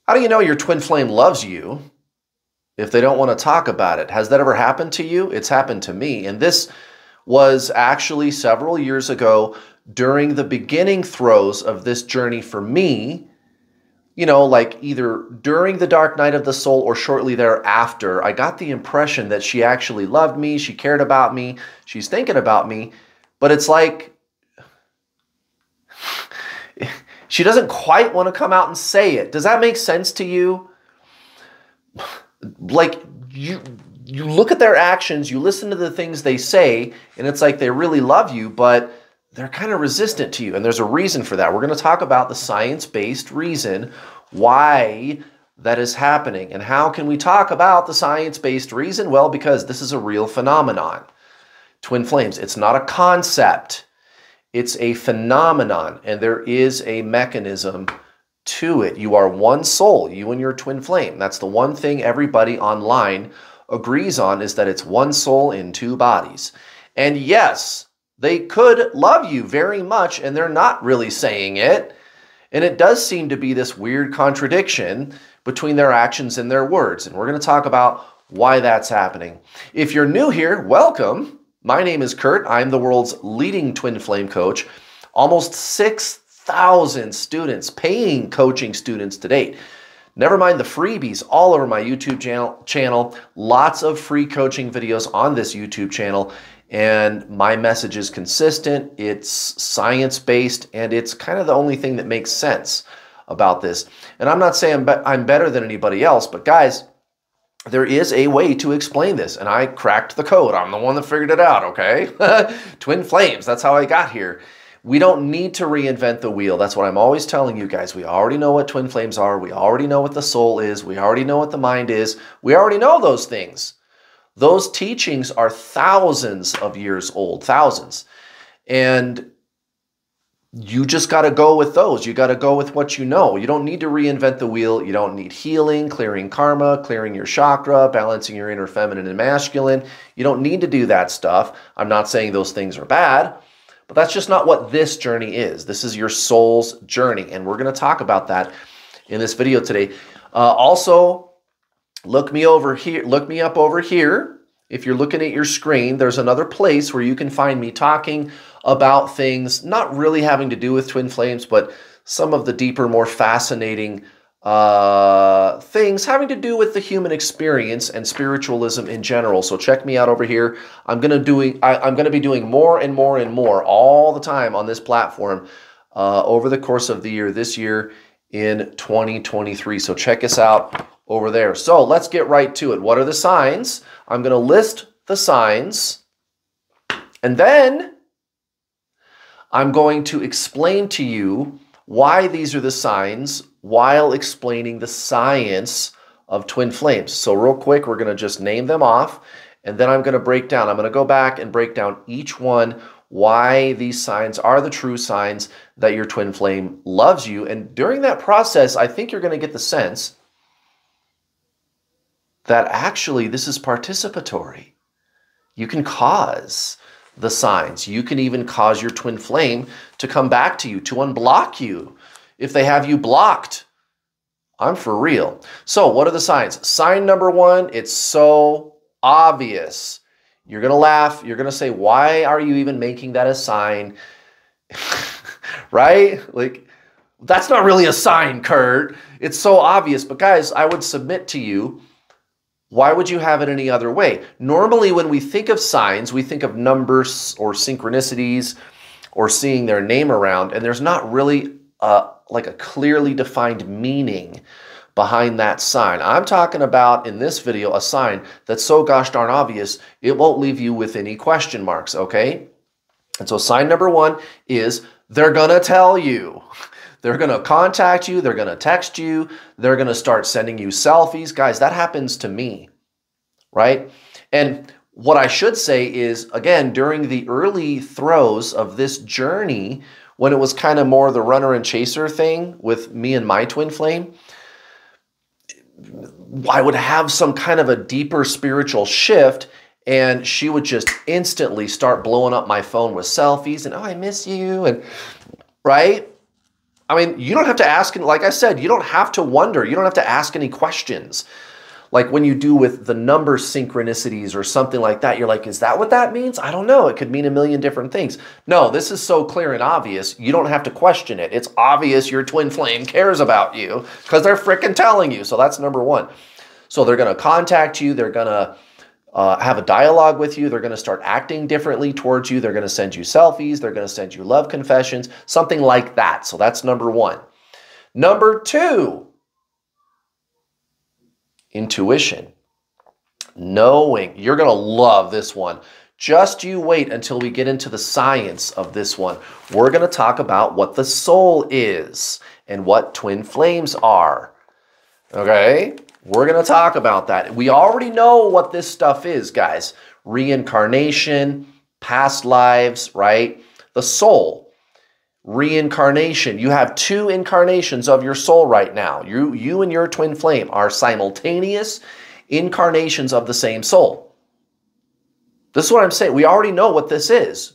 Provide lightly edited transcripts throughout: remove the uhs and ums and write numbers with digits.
How do you know your twin flame loves you if they don't want to talk about it? Has that ever happened to you? It's happened to me. And this was actually several years ago during the beginning throes of this journey for me, you know, like either during the dark night of the soul or shortly thereafter. I got the impression that she actually loved me, she cared about me, she's thinking about me, but it's like she doesn't quite want to come out and say it. Does that make sense to you? Like you look at their actions, you listen to the things they say, and it's like they really love you, but they're kind of resistant to you. And there's a reason for that. We're going to talk about the science-based reason why that is happening. And how can we talk about the science-based reason? Well, because this is a real phenomenon. Twin flames, it's not a concept. It's a phenomenon, and there is a mechanism to it. You are one soul, you and your twin flame. That's the one thing everybody online agrees on, is that it's one soul in two bodies. And yes, they could love you very much, and they're not really saying it. And it does seem to be this weird contradiction between their actions and their words. And we're going to talk about why that's happening. If you're new here, welcome. My name is Kurt. I'm the world's leading twin flame coach. Almost 6,000 students, paying coaching students to date. Never mind the freebies all over my YouTube channel. Lots of free coaching videos on this YouTube channel. And my message is consistent, it's science-based, and it's kind of the only thing that makes sense about this. And I'm not saying I'm better than anybody else, but guys, there is a way to explain this, and I cracked the code. I'm the one that figured it out, okay? Twin flames, that's how I got here. We don't need to reinvent the wheel. That's what I'm always telling you guys. We already know what twin flames are. We already know what the soul is. We already know what the mind is. We already know those things. Those teachings are thousands of years old, thousands. And you just got to go with those. You got to go with what you know. You don't need to reinvent the wheel. You don't need healing, clearing karma, clearing your chakra, balancing your inner feminine and masculine. You don't need to do that stuff. I'm not saying those things are bad, but that's just not what this journey is. This is your soul's journey, and we're going to talk about that in this video today. Also, look me over here. Look me up over here. If you're looking at your screen, there's another place where you can find me talking about things not really having to do with twin flames, but some of the deeper, more fascinating things having to do with the human experience and spiritualism in general. So check me out over here. I'm going to be doing more and more and more all the time on this platform over the course of the year, this year in 2023. So check us out over there. So let's get right to it. What are the signs? I'm going to list the signs, and then I'm going to explain to you why these are the signs while explaining the science of twin flames. So real quick, we're going to just name them off, and then I'm going to break down. I'm going to go back and break down each one, why these signs are the true signs that your twin flame loves you. And during that process, I think you're going to get the sense that actually this is participatory. You can cause the signs. You can even cause your twin flame to come back to you, to unblock you if they have you blocked. I'm for real. So what are the signs? Sign number one, it's so obvious. You're going to laugh. You're going to say, why are you even making that a sign? Right? Like, that's not really a sign, Kurt. It's so obvious. But guys, I would submit to you, why would you have it any other way? Normally, when we think of signs, we think of numbers or synchronicities or seeing their name around, and there's not really like a clearly defined meaning behind that sign. I'm talking about, in this video, a sign that's so gosh darn obvious, it won't leave you with any question marks, okay? And so sign number one is they're going to tell you. They're going to contact you. They're going to text you. They're going to start sending you selfies. Guys, that happens to me, right? And what I should say is, again, during the early throes of this journey, when it was kind of more the runner and chaser thing with me and my twin flame, I would have some kind of a deeper spiritual shift, and she would just instantly start blowing up my phone with selfies and, oh, I miss you, and right? I mean, you don't have to ask, like I said, you don't have to wonder. You don't have to ask any questions. Like when you do with the number synchronicities or something like that, you're like, is that what that means? I don't know. It could mean a million different things. No, this is so clear and obvious. You don't have to question it. It's obvious your twin flame cares about you because they're freaking telling you. So that's number one. So they're going to contact you. They're going to have a dialogue with you. They're going to start acting differently towards you. They're going to send you selfies. They're going to send you love confessions, something like that. So that's number one. Number two, intuition. Knowing. You're going to love this one. Just you wait until we get into the science of this one. We're going to talk about what the soul is and what twin flames are. Okay? We're going to talk about that. We already know what this stuff is, guys. Reincarnation, past lives, right? The soul. Reincarnation. You have two incarnations of your soul right now. You and your twin flame are simultaneous incarnations of the same soul. This is what I'm saying. We already know what this is,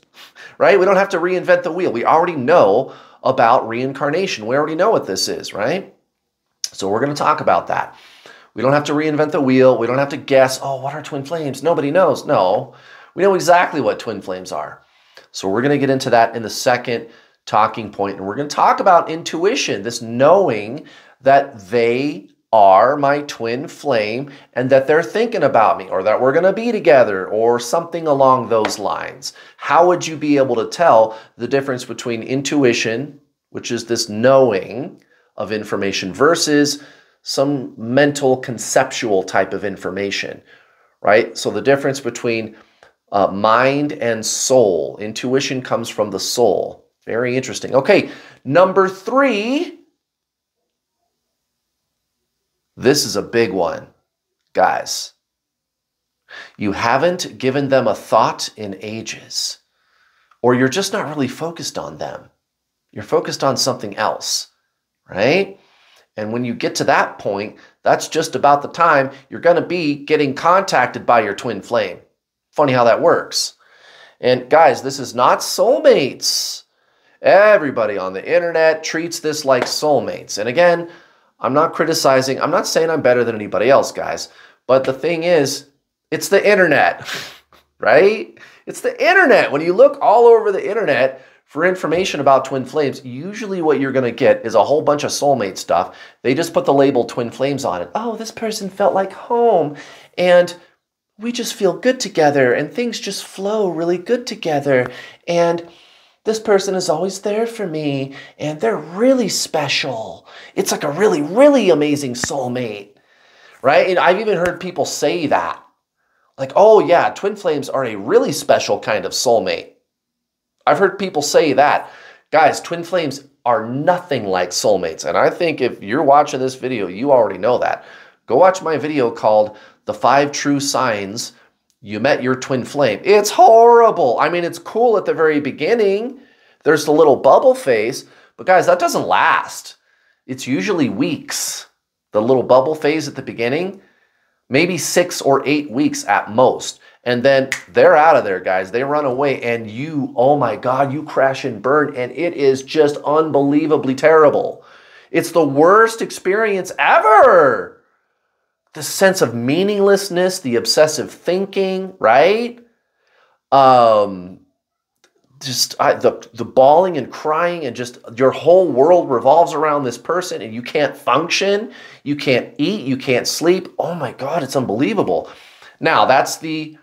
right? We don't have to reinvent the wheel. We already know about reincarnation. We already know what this is, right? So we're going to talk about that. We don't have to reinvent the wheel. We don't have to guess, oh, what are twin flames? Nobody knows. No, we know exactly what twin flames are. So we're going to get into that in the second talking point, and we're going to talk about intuition, this knowing that they are my twin flame and that they're thinking about me or that we're going to be together or something along those lines. How would you be able to tell the difference between intuition, which is this knowing of information, versus some mental conceptual type of information, right? So the difference between mind and soul. Intuition comes from the soul. Very interesting. Okay, number three. This is a big one, guys. You haven't given them a thought in ages, or you're just not really focused on them. You're focused on something else, right? And when you get to that point, that's just about the time you're going to be getting contacted by your twin flame. Funny how that works. And guys, this is not soulmates. Everybody on the internet treats this like soulmates. And again, I'm not criticizing. I'm not saying I'm better than anybody else, guys. But the thing is, it's the internet, right? It's the internet. When you look all over the internet for information about twin flames, usually what you're going to get is a whole bunch of soulmate stuff. They just put the label twin flames on it. Oh, this person felt like home, and we just feel good together, and things just flow really good together, and this person is always there for me, and they're really special. It's like a really, really amazing soulmate, right? And I've even heard people say that. Like, oh yeah, twin flames are a really special kind of soulmate. I've heard people say that. Guys, twin flames are nothing like soulmates. And I think if you're watching this video, you already know that. Go watch my video called The 5 True Signs You Met Your Twin Flame. It's horrible. I mean, it's cool at the very beginning. There's the little bubble phase. But guys, that doesn't last. It's usually weeks. The little bubble phase at the beginning, maybe 6 or 8 weeks at most. And then they're out of there, guys. They run away, and you, oh my God, you crash and burn, and it is just unbelievably terrible. It's the worst experience ever. The sense of meaninglessness, the obsessive thinking, right? The bawling and crying, and just your whole world revolves around this person, and you can't function, you can't eat, you can't sleep. Oh my God, it's unbelievable. Now, that's the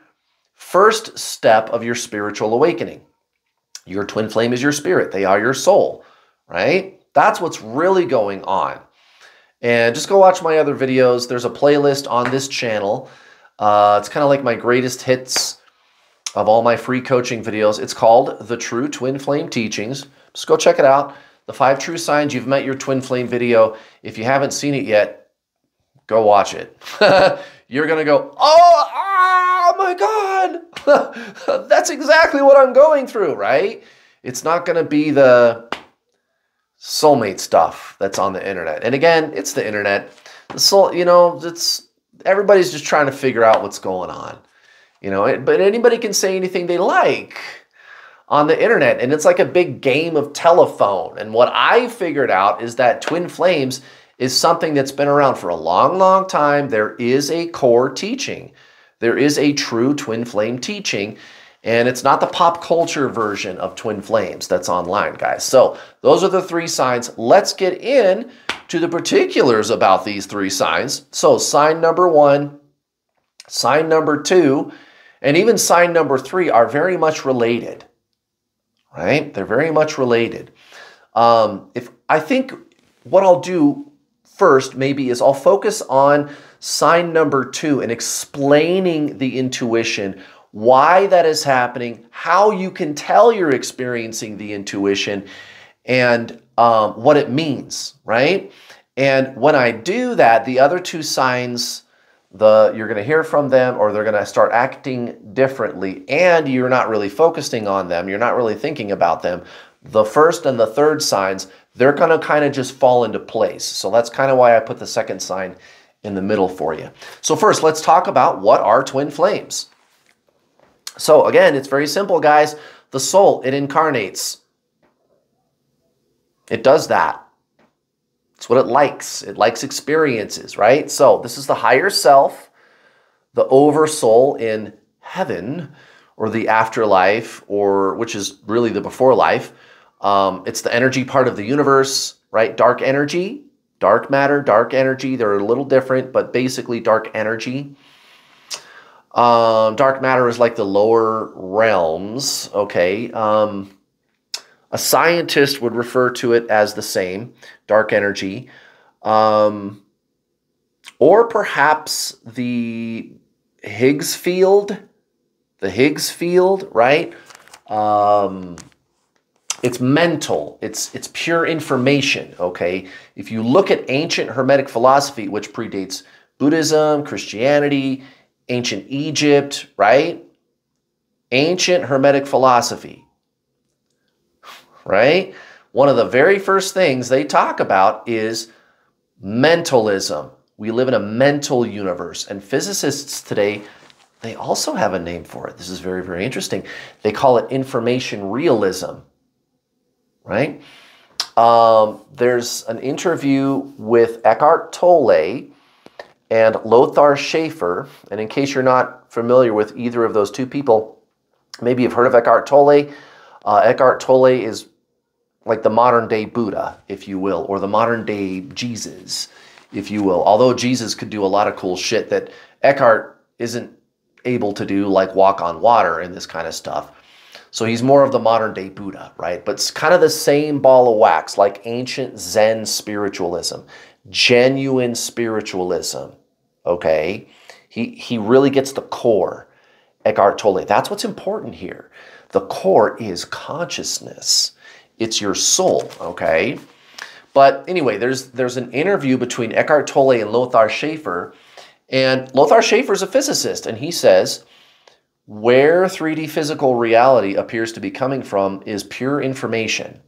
first step of your spiritual awakening. Your twin flame is your spirit. They are your soul, right? That's what's really going on. And just go watch my other videos. There's a playlist on this channel. It's kind of like my greatest hits of all my free coaching videos. It's called The True Twin Flame Teachings. Just go check it out. The 5 True Signs You've Met Your Twin Flame video. If you haven't seen it yet, go watch it. You're going to go, oh my God, that's exactly what I'm going through, right? It's not going to be the soulmate stuff that's on the internet. And again, it's the internet. The soul, you know, everybody's just trying to figure out what's going on. You know, but anybody can say anything they like on the internet, and it's like a big game of telephone. And what I figured out is that twin flames is something that's been around for a long, long time. There is a core teaching. There is a true twin flame teaching, and it's not the pop culture version of twin flames that's online, guys. So those are the 3 signs. Let's get in to the particulars about these 3 signs. So sign number 1, sign number 2, and even sign number 3 are very much related, right? They're very much related. I think what I'll do first maybe is I'll focus on sign number 2 and explaining the intuition, why that is happening, how you can tell you're experiencing the intuition, and what it means, right? And when I do that, the other 2 signs, you're going to hear from them, or they're going to start acting differently, and you're not really focusing on them. You're not really thinking about them. The first and the third signs, they're going to kind of just fall into place. So that's kind of why I put the second sign in the middle for you. So first, let's talk about what are twin flames. So again, it's very simple, guys. The soul, it incarnates. It does that. It's what it likes. It likes experiences, right? So this is the higher self, the oversoul in heaven, or the afterlife, or which is really the before life. It's the energy part of the universe, right? Dark energy, dark matter, dark energy. They're a little different, but basically dark energy. Dark matter is like the lower realms, okay? A scientist would refer to it as the same, dark energy. Or perhaps the Higgs field, right? It's mental, it's pure information, okay? If you look at ancient Hermetic philosophy, which predates Buddhism, Christianity, ancient Egypt, right? Ancient Hermetic philosophy, right? One of the very first things they talk about is mentalism. We live in a mental universe, and physicists today, they also have a name for it. This is very, very interesting. They call it information realism, right? There's an interview with Eckhart Tolle and Lothar Schaefer, and in case you're not familiar with either of those 2 people, maybe you've heard of Eckhart Tolle. Eckhart Tolle is like the modern day Buddha, if you will, or the modern day Jesus, if you will. Although Jesus could do a lot of cool shit that Eckhart isn't able to do, like walk on water and this kind of stuff. So he's more of the modern day Buddha, right? But it's kind of the same ball of wax, like ancient Zen spiritualism, genuine spiritualism, okay? He really gets the core, Eckhart Tolle. That's what's important here. The core is consciousness. It's your soul, okay? But anyway, there's an interview between Eckhart Tolle and Lothar Schaefer, and Lothar Schaefer is a physicist, and he says, where 3D physical reality appears to be coming from is pure information.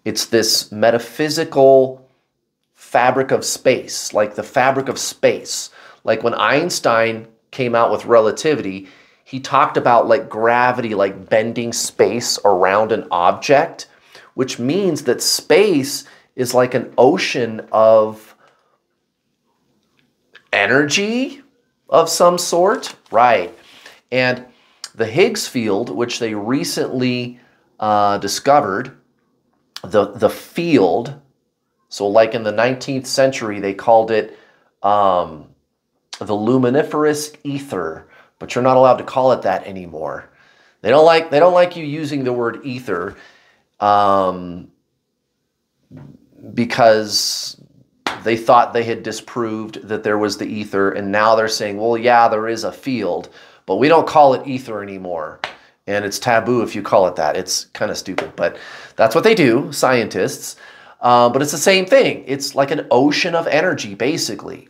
It's this metaphysical fabric of space, like the fabric of space. Like when Einstein came out with relativity, he talked about like gravity, like bending space around an object, which means that space is like an ocean of energy of some sort, right? And the Higgs field, which they recently discovered, the field, so like in the 19th century, they called it the luminiferous ether, but you're not allowed to call it that anymore. They don't like you using the word ether because they thought they had disproved that there was the ether, and now they're saying, well, yeah, there is a field, but we don't call it ether anymore. And it's taboo if you call it that. It's kind of stupid, but that's what they do, scientists. But it's the same thing. It's like an ocean of energy, basically.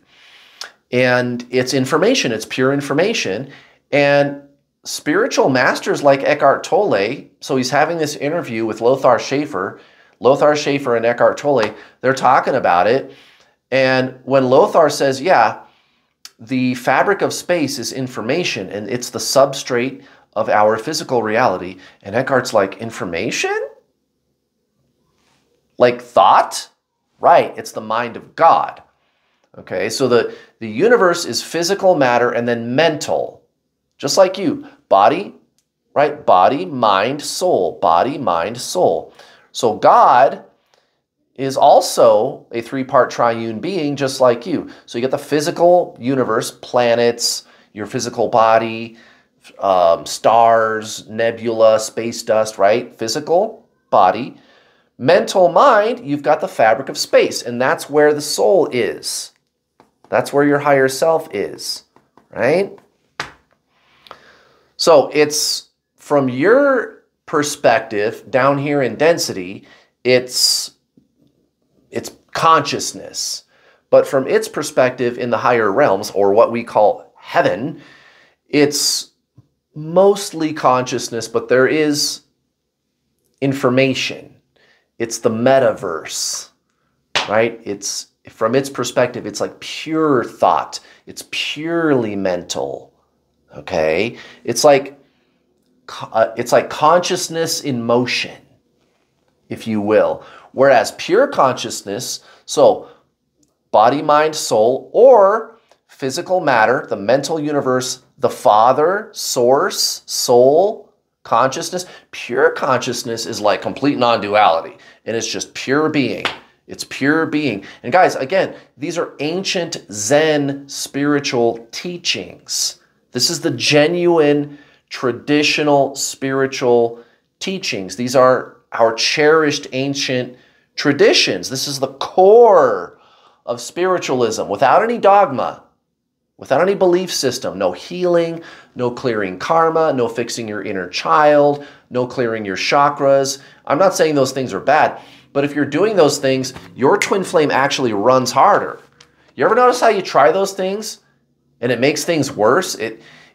And it's information. It's pure information. And spiritual masters like Eckhart Tolle, so he's having this interview with Lothar Schaefer and Eckhart Tolle, they're talking about it. And when Lothar says, yeah, the fabric of space is information, and it's the substrate of our physical reality. And Eckhart's like, information? Like thought? Right, it's the mind of God. Okay, so the universe is physical matter and then mental. Just like you. Body, right? Body, mind, soul. Body, mind, soul. So God is also a three-part triune being just like you. So you get the physical universe, planets, your physical body, stars, nebula, space dust, right? Physical body. Mental mind, you've got the fabric of space, and that's where the soul is. That's where your higher self is, right? So it's from your perspective down here in density, it's consciousness. But from its perspective in the higher realms, or what we call heaven, it's mostly consciousness, but there is information. It's the metaverse, right? It's from its perspective, it's like pure thought. It's purely mental, okay? It's like consciousness in motion, if you will. Whereas pure consciousness, so body, mind, soul, or physical matter, the mental universe, the Father, source, soul, consciousness. Pure consciousness is like complete non-duality, and it's just pure being. It's pure being. And guys, again, these are ancient Zen spiritual teachings. This is the genuine, traditional spiritual teachings. These are our cherished ancient traditions. This is the core of spiritualism, without any dogma, without any belief system. No healing, no clearing karma, no fixing your inner child, no clearing your chakras. I'm not saying those things are bad, but if you're doing those things, your twin flame actually runs harder. You ever notice how you try those things and it makes things worse?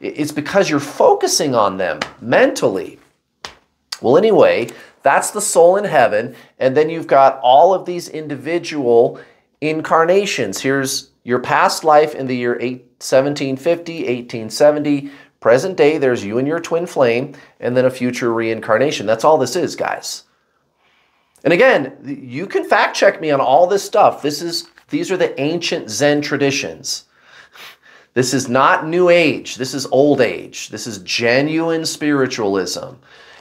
It's because you're focusing on them mentally. Well, anyway, that's the soul in heaven, and then you've got all of these individual incarnations. Here's your past life in the year 1750, 1870. Present day, there's you and your twin flame, and then a future reincarnation. That's all this is, guys. And again, you can fact check me on all this stuff. These are the ancient Zen traditions. This is not New Age. This is Old Age. This is genuine spiritualism.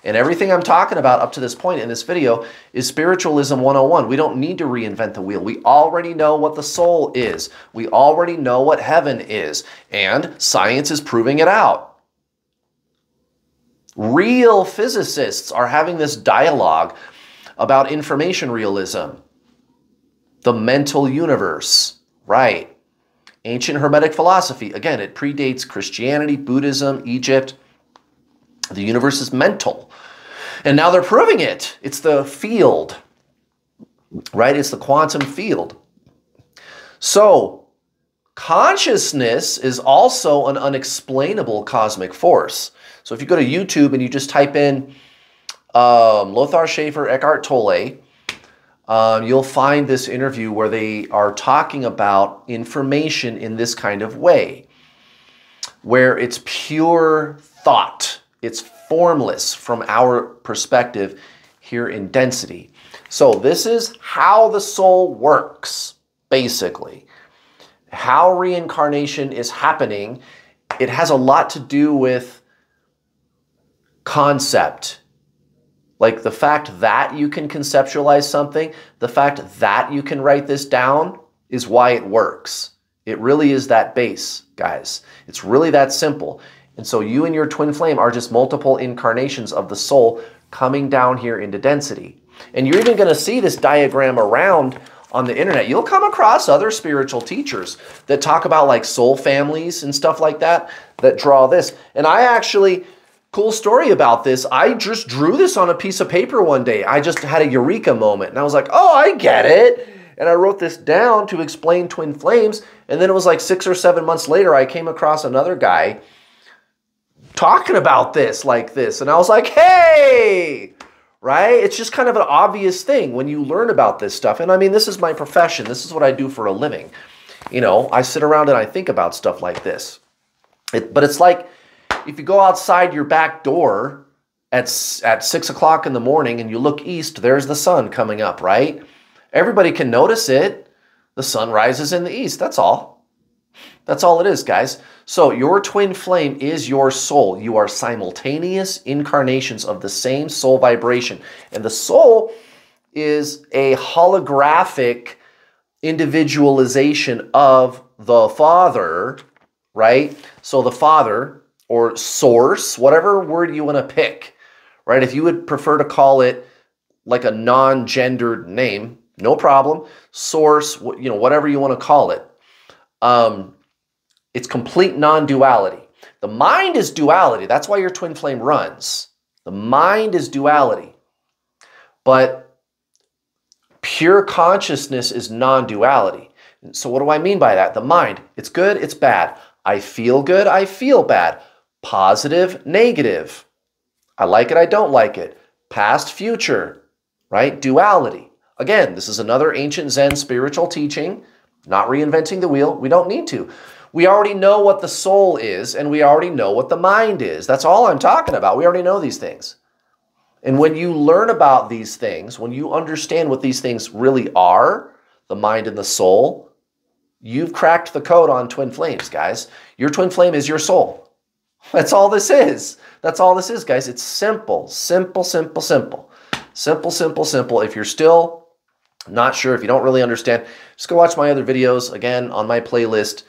And everything I'm talking about up to this point in this video is Spiritualism 101. We don't need to reinvent the wheel. We already know what the soul is. We already know what heaven is. And science is proving it out. Real physicists are having this dialogue about information realism. The mental universe, right? Ancient Hermetic philosophy. Again, it predates Christianity, Buddhism, Egypt. The universe is mental. And now they're proving it. It's the field, right? It's the quantum field. So consciousness is also an unexplainable cosmic force. So if you go to YouTube and you just type in Lothar Schaefer, Eckhart Tolle, you'll find this interview where they are talking about information in this kind of way, where it's pure thought. It's formless from our perspective here in density. So this is how the soul works, basically. How reincarnation is happening. It has a lot to do with concept. Like the fact that you can conceptualize something, the fact that you can write this down is why it works. It really is that base, guys. It's really that simple. And so you and your twin flame are just multiple incarnations of the soul coming down here into density. And you're even going to see this diagram around on the internet. You'll come across other spiritual teachers that talk about like soul families and stuff like that, that draw this. And I actually, cool story about this, I just drew this on a piece of paper one day. I just had a eureka moment. And I was like, oh, I get it. And I wrote this down to explain twin flames. And then it was like 6 or 7 months later, I came across another guy talking about this like this. And I was like, hey, right? It's just kind of an obvious thing when you learn about this stuff. And I mean, this is my profession. This is what I do for a living. You know, I sit around and I think about stuff like this. But it's like if you go outside your back door at 6 o'clock in the morning and you look east, there's the sun coming up, right? Everybody can notice it. The sun rises in the east. That's all. That's all it is, guys. So your twin flame is your soul. You are simultaneous incarnations of the same soul vibration. And the soul is a holographic individualization of the Father, right? So the Father or source, whatever word you want to pick, right? If you would prefer to call it like a non-gendered name, no problem. Source, whatever you want to call it. It's complete non-duality. The mind is duality. That's why your twin flame runs. The mind is duality. But pure consciousness is non-duality. So what do I mean by that? The mind, it's good, it's bad. I feel good, I feel bad. Positive, negative. I like it, I don't like it. Past, future, right? Duality. Again, this is another ancient Zen spiritual teaching, not reinventing the wheel. We don't need to. We already know what the soul is, and we already know what the mind is. That's all I'm talking about. We already know these things. And when you learn about these things, when you understand what these things really are, the mind and the soul, you've cracked the code on twin flames, guys. Your twin flame is your soul. That's all this is. That's all this is, guys. It's simple, simple, simple, simple. Simple, simple, simple. If you're still not sure, if you don't really understand, just go watch my other videos. Again, on my playlist,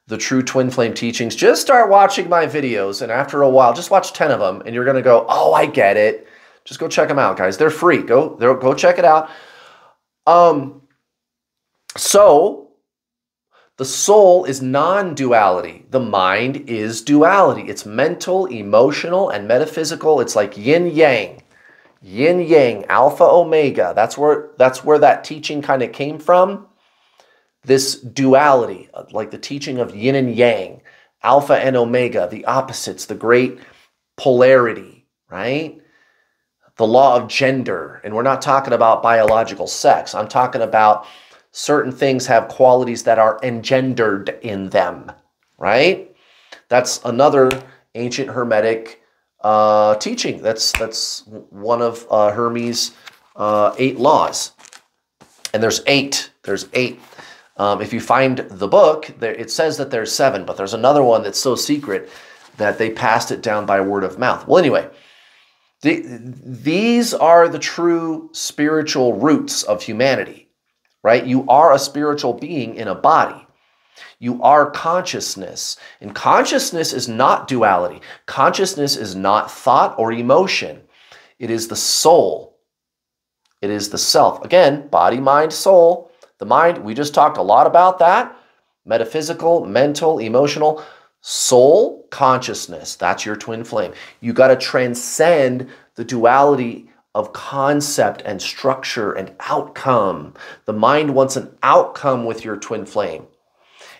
The True Twin Flame Teachings. Just start watching my videos, and after a while, just watch 10 of them, and you're going to go, oh, I get it. Just go check them out, guys. They're free. Go check it out. So the soul is non-duality. The mind is duality. It's mental, emotional, and metaphysical. It's like yin-yang. Yin-yang, alpha, omega. That's where that teaching kind of came from. This duality, like the teaching of yin and yang, alpha and omega, the opposites, the great polarity, right? The law of gender. And we're not talking about biological sex. I'm talking about certain things have qualities that are engendered in them, right? That's another ancient Hermetic teaching. That's one of Hermes' 8 laws. And there's 8. There's 8. If you find the book, it says that there's 7, but there's another one that's so secret that they passed it down by word of mouth. Well, anyway, these are the true spiritual roots of humanity, right? You are a spiritual being in a body. You are consciousness, and consciousness is not duality. Consciousness is not thought or emotion. It is the soul. It is the self. Again, body, mind, soul. The mind, we just talked a lot about that. Metaphysical, mental, emotional. Soul, consciousness. That's your twin flame. You got to transcend the duality of concept and structure and outcome. The mind wants an outcome with your twin flame.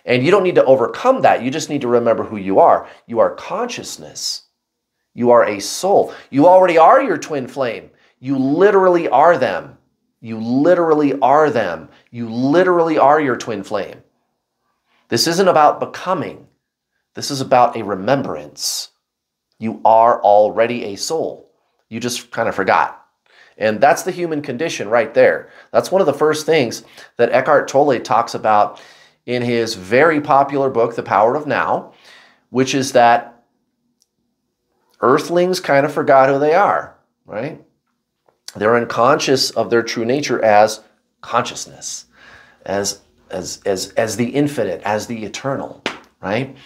And you don't need to overcome that. You just need to remember who you are. You are consciousness. You are a soul. You already are your twin flame. You literally are them. You literally are them. You literally are your twin flame. This isn't about becoming. This is about a remembrance. You are already a soul. You just kind of forgot. And that's the human condition right there. That's one of the first things that Eckhart Tolle talks about in his very popular book, The Power of Now, which is that earthlings kind of forgot who they are, right? They're unconscious of their true nature as consciousness, as the infinite, as the eternal, right?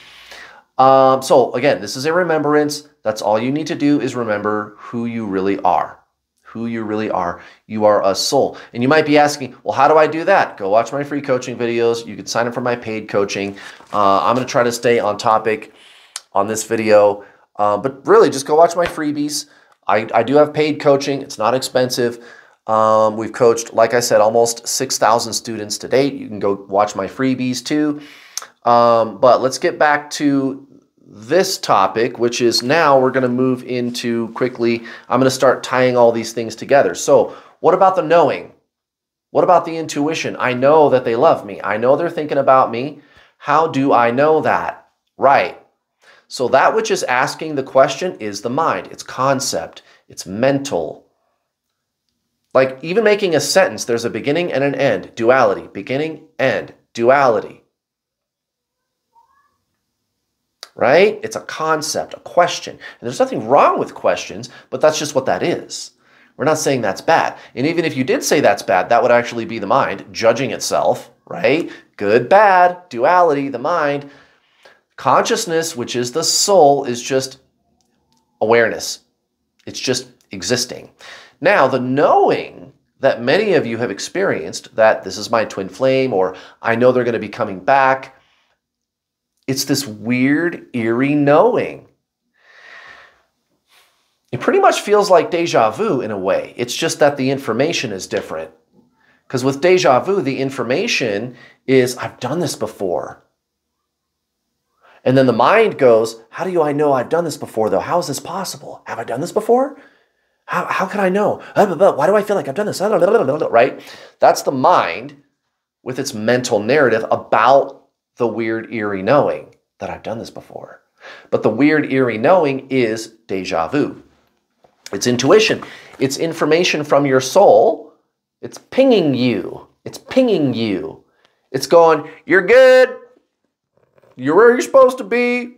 So again, this is a remembrance. That's all you need to do is remember who you really are. Who you really are. You are a soul. And you might be asking, well, how do I do that? Go watch my free coaching videos. You can sign up for my paid coaching. I'm going to try to stay on topic on this video. But really, just go watch my freebies. I do have paid coaching. It's not expensive. We've coached, like I said, almost 6,000 students to date. You can go watch my freebies too. But let's get back to this topic, which is now we're going to move into quickly. I'm going to start tying all these things together. So what about the knowing? What about the intuition? I know that they love me. I know they're thinking about me. How do I know that? Right. So that which is asking the question is the mind. It's concept. It's mental. Like even making a sentence, there's a beginning and an end. Duality. Beginning, end. Duality. Right? It's a concept, a question. And there's nothing wrong with questions, but that's just what that is. We're not saying that's bad. And even if you did say that's bad, that would actually be the mind judging itself, right? Good, bad, duality, the mind. Consciousness, which is the soul, is just awareness. It's just existing. Now, the knowing that many of you have experienced, that this is my twin flame, or I know they're going to be coming back, it's this weird, eerie knowing. It pretty much feels like deja vu in a way. It's just that the information is different. Because with deja vu, the information is, I've done this before. And then the mind goes, how do I know I've done this before, though? How is this possible? Have I done this before? How can I know? Why do I feel like I've done this? Right? That's the mind with its mental narrative about the weird, eerie knowing that I've done this before. But the weird, eerie knowing is deja vu. It's intuition. It's information from your soul. It's pinging you. It's pinging you. It's going, you're good. You're where you're supposed to be,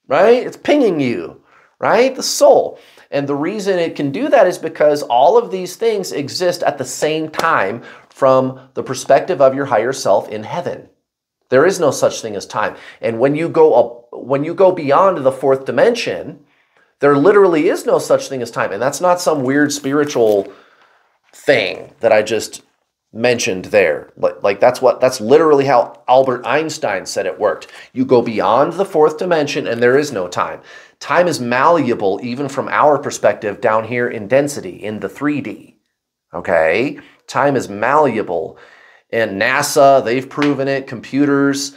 right? It's pinging you, right? The soul. And the reason it can do that is because all of these things exist at the same time from the perspective of your higher self in heaven. There is no such thing as time. And when you go beyond the fourth dimension, there literally is no such thing as time. And that's not some weird spiritual thing that I just mentioned there. Like that's literally how Albert Einstein said it worked. You go beyond the fourth dimension and there is no time. Time is malleable even from our perspective down here in density, in the 3D. Okay? Time is malleable. And NASA, they've proven it. Computers.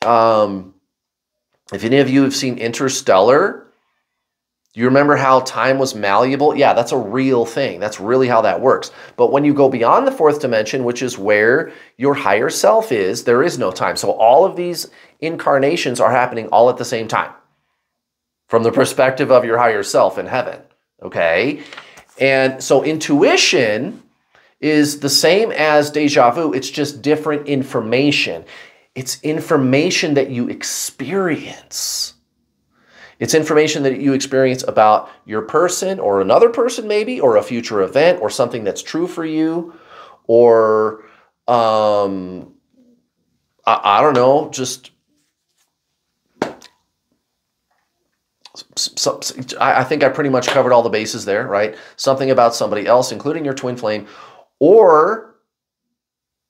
If any of you have seen Interstellar, you remember how time was malleable? Yeah, that's a real thing. That's really how that works. But when you go beyond the fourth dimension, which is where your higher self is, there is no time. So all of these incarnations are happening all at the same time from the perspective of your higher self in heaven, okay? And so intuition is the same as deja vu. It's just different information. It's information that you experience. It's information that you experience about your person or another person maybe, or a future event or something that's true for you, or I don't know, just I think I pretty much covered all the bases there, right? Something about somebody else, including your twin flame, or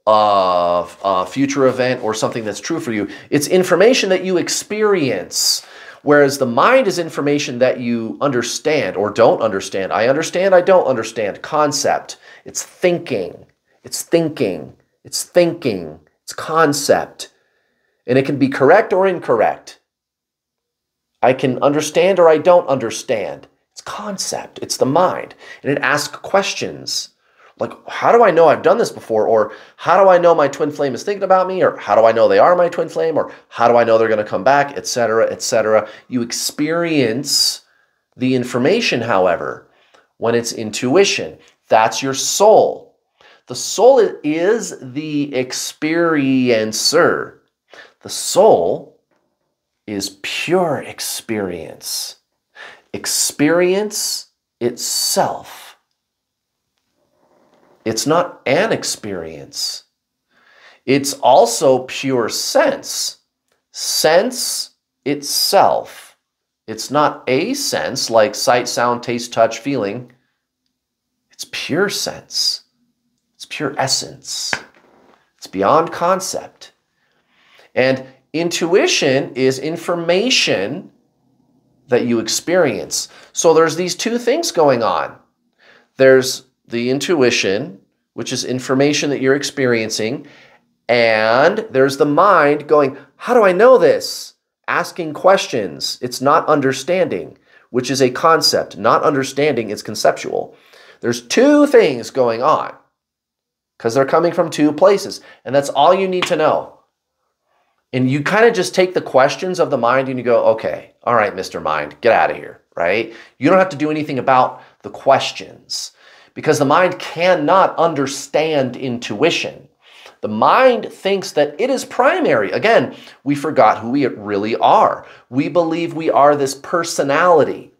a future event or something that's true for you. It's information that you experience. Whereas the mind is information that you understand or don't understand. I understand, I don't understand. Concept. It's thinking. It's thinking. It's thinking. It's concept. And it can be correct or incorrect. I can understand or I don't understand. It's concept. It's the mind. And it asks questions. Like, how do I know I've done this before? Or how do I know my twin flame is thinking about me? Or how do I know they are my twin flame? Or how do I know they're going to come back? Etc., etc. You experience the information, however, when it's intuition. That's your soul. The soul is the experiencer. The soul is pure experience. Experience itself. It's not an experience. It's also pure sense. Sense itself. It's not a sense like sight, sound, taste, touch, feeling. It's pure sense. It's pure essence. It's beyond concept. And intuition is information that you experience. So there's these two things going on. There's the intuition, which is information that you're experiencing, and there's the mind going, how do I know this? Asking questions. It's not understanding, which is a concept. Not understanding is conceptual. There's two things going on because they're coming from two places, and that's all you need to know. And you kind of just take the questions of the mind and you go, okay, all right, Mr. Mind, get out of here, right? You don't have to do anything about the questions because the mind cannot understand intuition. The mind thinks that it is primary. Again, we forgot who we really are. We believe we are this personality,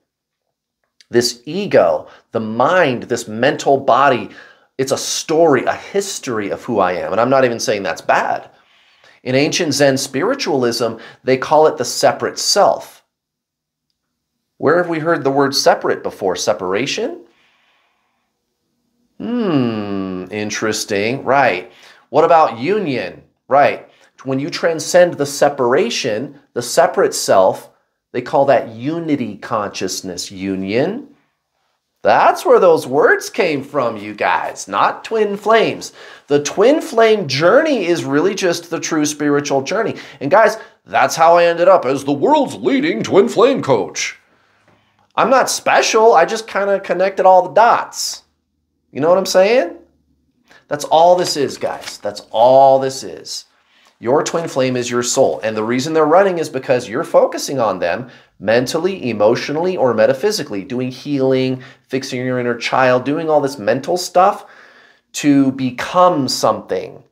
this ego, the mind, this mental body. It's a story, a history of who I am. And I'm not even saying that's bad. In ancient Zen spiritualism, they call it the separate self. Where have we heard the word separate before? Separation? Interesting. Right. What about union? Right. When you transcend the separation, the separate self, they call that unity consciousness. Union. That's where those words came from, you guys, not twin flames. The twin flame journey is really just the true spiritual journey. And guys, that's how I ended up as the world's leading twin flame coach. I'm not special. I just kind of connected all the dots. You know what I'm saying? That's all this is, guys. That's all this is. Your twin flame is your soul. And the reason they're running is because you're focusing on them mentally, emotionally, or metaphysically, doing healing, fixing your inner child, doing all this mental stuff to become something,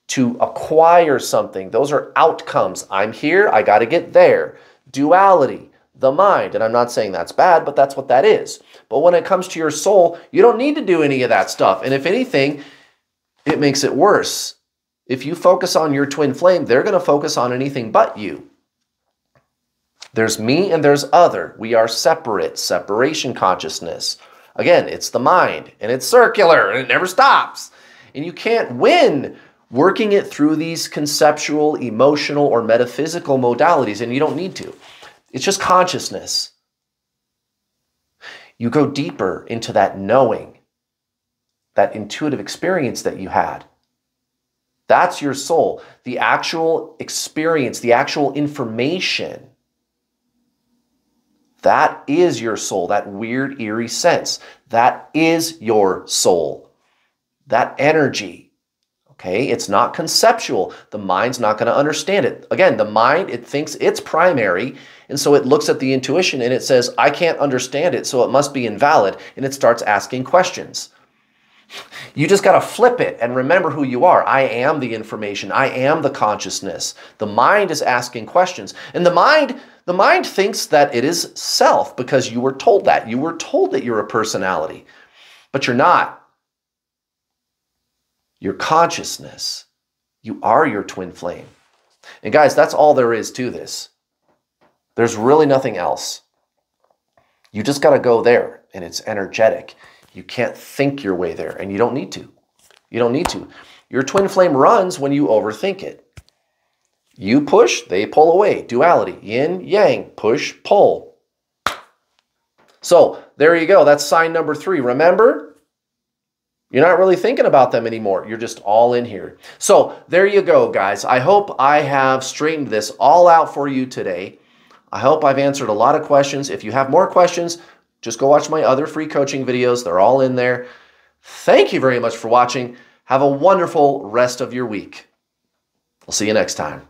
to acquire something. Those are outcomes. I'm here, I got to get there. Duality, the mind. And I'm not saying that's bad, but that's what that is. But when it comes to your soul, you don't need to do any of that stuff. And if anything, it makes it worse. If you focus on your twin flame, they're going to focus on anything but you. There's me and there's other. We are separate, separation consciousness. Again, it's the mind, and it's circular, and it never stops. And you can't win working it through these conceptual, emotional, or metaphysical modalities, and you don't need to. It's just consciousness. You go deeper into that knowing, that intuitive experience that you had. That's your soul. The actual experience, the actual information. That is your soul, that weird, eerie sense. That is your soul. That energy. Okay? It's not conceptual. The mind's not going to understand it. Again, the mind, it thinks it's primary, and so it looks at the intuition and it says, I can't understand it, so it must be invalid, and it starts asking questions. You just got to flip it and remember who you are. I am the information. I am the consciousness. The mind is asking questions. And the mind thinks that it is self because you were told that. You were told that you're a personality, but you're not. Your consciousness. You are your twin flame. And guys, that's all there is to this. There's really nothing else. You just got to go there, and it's energetic. You can't think your way there, and you don't need to. You don't need to. Your twin flame runs when you overthink it. You push, they pull away. Duality, yin, yang, push, pull. So there you go. That's sign number 3. Remember, you're not really thinking about them anymore. You're just all in here. So there you go, guys. I hope I have straightened this all out for you today. I hope I've answered a lot of questions. If you have more questions, just go watch my other free coaching videos. They're all in there. Thank you very much for watching. Have a wonderful rest of your week. I'll see you next time.